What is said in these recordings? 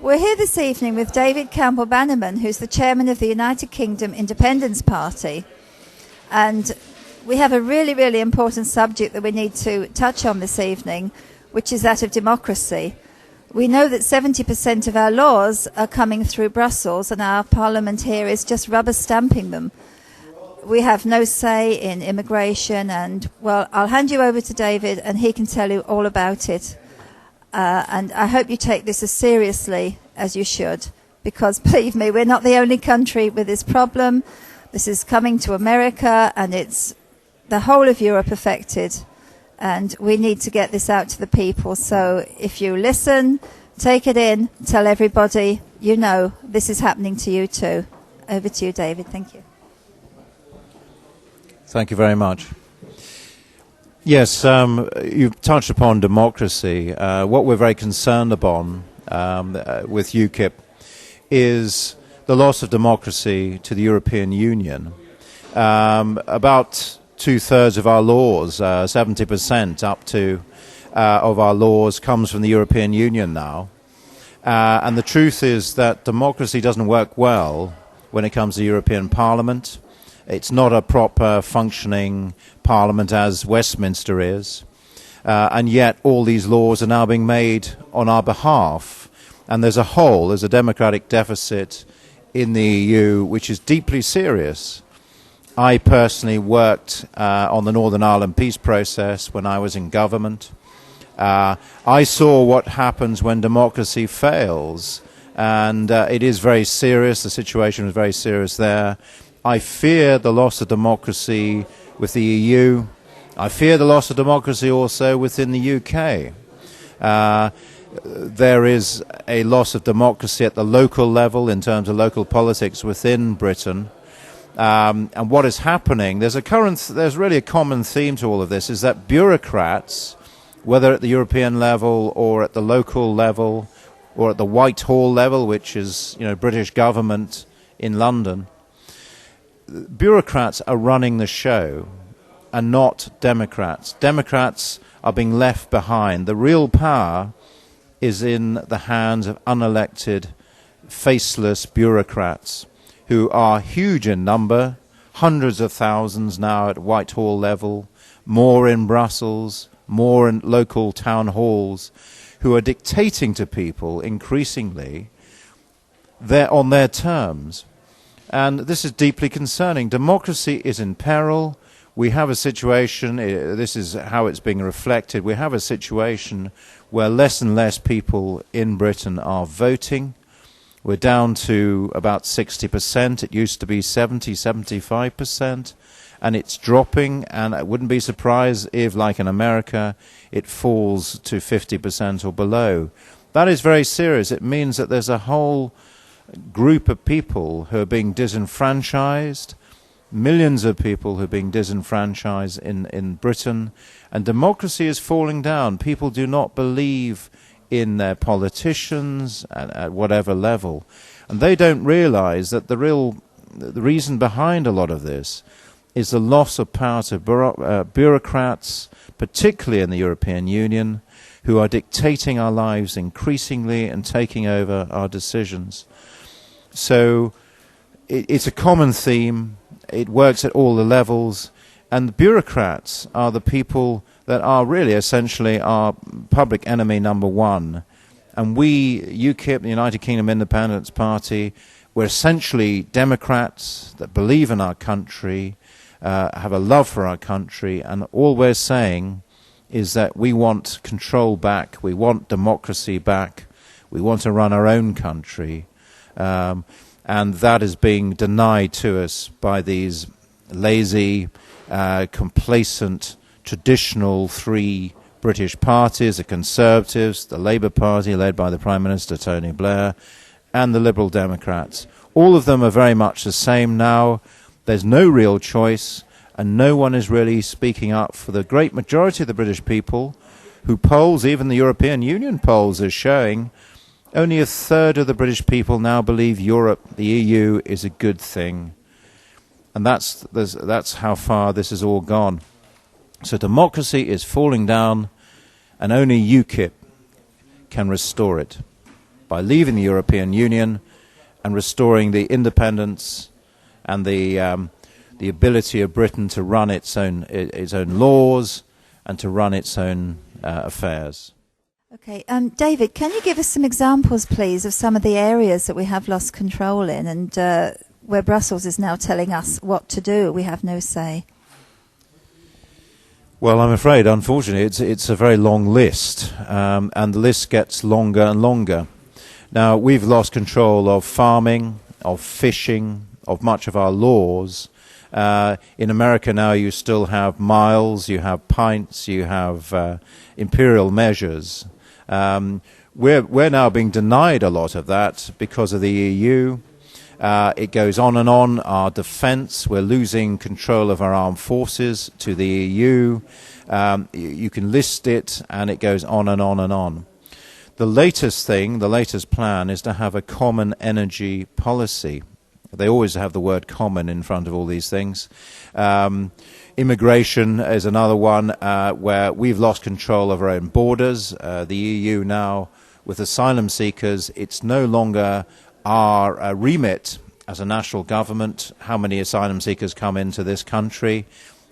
We're here this evening with David Campbell-Bannerman, who's the chairman of the United Kingdom Independence Party. And we have a really, really important subject that we need to touch on this evening, which is that of democracy. We know that 70% of our laws are coming through Brussels, and our parliament here is just rubber stamping them. We have no say in immigration, and, well, I'll hand you over to David, and he can tell you all about it. And I hope you take this as seriously as you should, because, believe me, we're not the only country with this problem. This is coming to America, and it's the whole of Europe affected, and we need to get this out to the people. So if you listen, take it in, tell everybody, you know, this is happening to you too. Over to you, David. Thank you. Thank you very much. Yes, you've touched upon democracy. What we're very concerned upon with UKIP is the loss of democracy to the European Union. About two-thirds of our laws, 70% up to of our laws comes from the European Union now. And the truth is that democracy doesn't work well when it comes to the European Parliament. It's not a proper functioning parliament as Westminster is. And yet all these laws are now being made on our behalf. And there's a democratic deficit in the EU which is deeply serious. I personally worked on the Northern Ireland peace process when I was in government. I saw what happens when democracy fails. And it is very serious. The situation is very serious there. I fear the loss of democracy with the EU. I fear the loss of democracy also within the UK. There is a loss of democracy at the local level in terms of local politics within Britain. And what is happening, there's really a common theme to all of this, is that bureaucrats, whether at the European level or at the local level or at the Whitehall level, which is, British government in London, bureaucrats are running the show and not Democrats. Democrats are being left behind. The real power is in the hands of unelected, faceless bureaucrats who are huge in number, hundreds of thousands now at Whitehall level, more in Brussels, more in local town halls, who are dictating to people increasingly on their terms. And this is deeply concerning. Democracy is in peril. We have a situation, this is how it's being reflected, we have a situation where less and less people in Britain are voting. We're down to about 60%. It used to be 70, 75%. And it's dropping, and I wouldn't be surprised if, like in America, it falls to 50% or below. That is very serious. It means that there's a whole group of people who are being disenfranchised, millions of people who are being disenfranchised in Britain, and democracy is falling down. People do not believe in their politicians at whatever level, and they don't realize that the reason behind a lot of this is the loss of power to bureaucrats, particularly in the European Union, who are dictating our lives increasingly and taking over our decisions. So it's a common theme. It works at all the levels. And the bureaucrats are the people that are really essentially our public enemy number one. And we, UKIP, the United Kingdom Independence Party, we're essentially Democrats that believe in our country, have a love for our country, and all we're saying is that we want control back, we want democracy back, we want to run our own country. And that is being denied to us by these lazy, complacent, traditional three British parties, the Conservatives, the Labour Party, led by the Prime Minister Tony Blair, and the Liberal Democrats. All of them are very much the same now. There's no real choice, and no one is really speaking up for the great majority of the British people, who polls, even the European Union polls, are showing only a third of the British people now believe Europe, the EU, is a good thing. And that's how far this has all gone. So democracy is falling down, and only UKIP can restore it. by leaving the European Union and restoring the independence and the ability of Britain to run its own laws and to run its own affairs. Okay, David, can you give us some examples, please, of some of the areas that we have lost control in and where Brussels is now telling us what to do? We have no say. Well, I'm afraid, unfortunately, it's a very long list, and the list gets longer and longer. Now, we've lost control of farming, of fishing, of much of our laws. In America now you still have miles, you have pints, you have imperial measures. We're now being denied a lot of that because of the EU. It goes on and on. Our defence, we're losing control of our armed forces to the EU. You can list it, and it goes on and on and on. The latest plan is to have a common energy policy. They always have the word common in front of all these things. Immigration is another one where we've lost control of our own borders. The EU now, with asylum seekers, it's no longer our remit as a national government how many asylum seekers come into this country.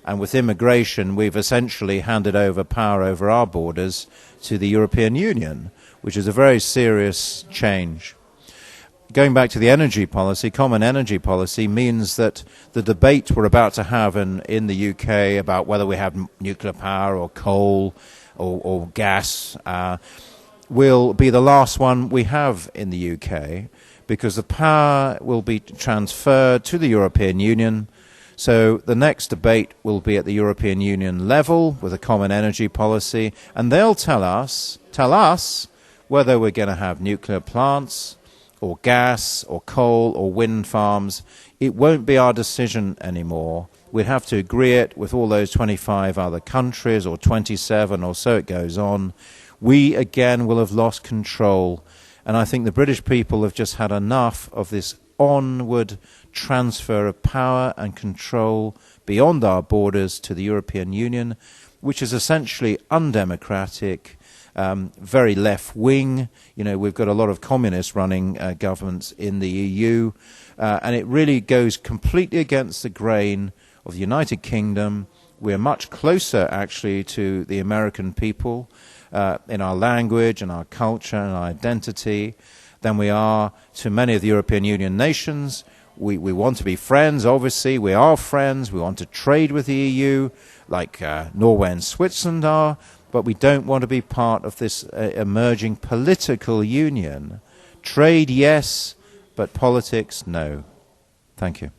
And with immigration, we've essentially handed over power over our borders to the European Union, which is a very serious change. Going back to the energy policy, common energy policy means that the debate we're about to have in the UK about whether we have nuclear power or coal or gas will be the last one we have in the UK, because the power will be transferred to the European Union. So the next debate will be at the European Union level with a common energy policy, and they'll tell us whether we're going to have nuclear plants or gas or coal or wind farms. It won't be our decision anymore. We'd have to agree it with all those 25 other countries, or 27, or so it goes on. We again will have lost control, and I think the British people have just had enough of this onward transfer of power and control beyond our borders to the European Union, which is essentially undemocratic, very left-wing. You know, we've got a lot of communists running governments in the EU, and it really goes completely against the grain of the United Kingdom. We're much closer, actually, to the American people in our language and our culture and our identity than we are to many of the European Union nations. We want to be friends, obviously. We are friends. We want to trade with the EU, like Norway and Switzerland are, but we don't want to be part of this emerging political union. Trade, yes, but politics, no. Thank you.